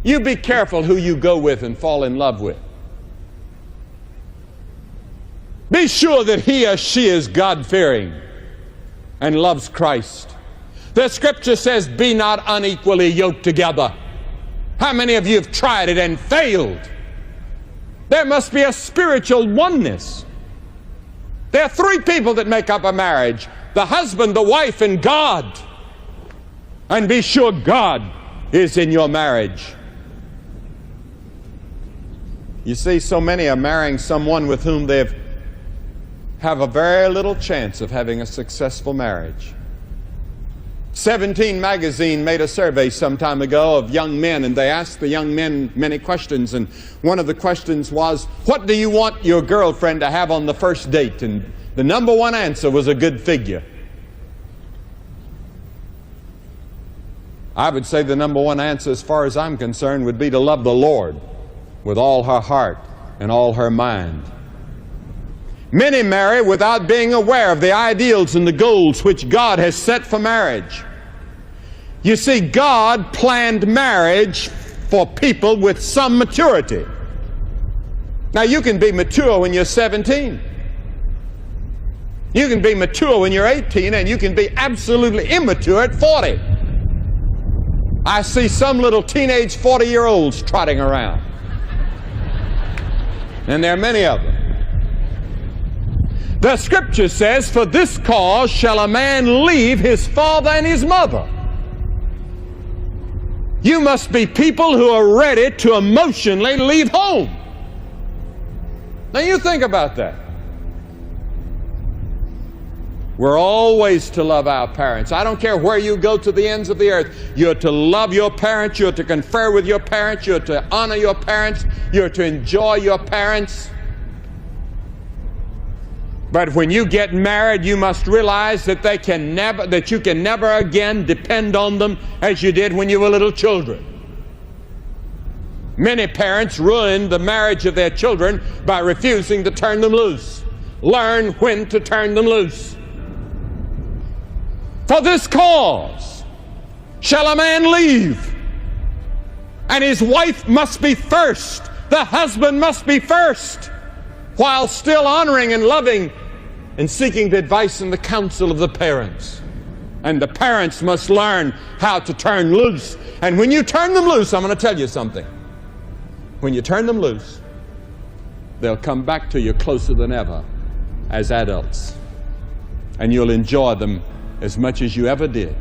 You be careful who you go with and fall in love with. Be sure that he or she is God-fearing and loves Christ. The Scripture says, be not unequally yoked together. How many of you have tried it and failed? There must be a spiritual oneness. There are three people that make up a marriage: the husband, the wife, and God. And be sure God is in your marriage. You see, so many are marrying someone with whom they have a very little chance of having a successful marriage. 17 magazine made a survey some time ago of young men, and they asked the young men many questions, and one of the questions was, what do you want your girlfriend to have on the first date? And the number one answer was a good figure. I would say the number one answer, as far as I'm concerned, would be to love the Lord with all her heart and all her mind. Many marry without being aware of the ideals and the goals which God has set for marriage. You see, God planned marriage for people with some maturity. Now, you can be mature when you're 17. You can be mature when you're 18, and you can be absolutely immature at 40. I see some little teenage 40-year-olds trotting around. And there are many of them. The Scripture says, for this cause shall a man leave his father and his mother. You must be people who are ready to emotionally leave home. Now you think about that. We're always to love our parents. I don't care where you go to the ends of the earth. You're to love your parents. You're to confer with your parents. You're to honor your parents. You're to enjoy your parents. But when you get married, you must realize that you can never again depend on them as you did when you were little children. Many parents ruin the marriage of their children by refusing to turn them loose. Learn when to turn them loose. For this cause shall a man leave, and his wife must be first. The husband must be first, while still honoring and loving and seeking the advice and the counsel of the parents. And the parents must learn how to turn loose. And when you turn them loose, I'm going to tell you something. When you turn them loose, they'll come back to you closer than ever as adults. And you'll enjoy them as much as you ever did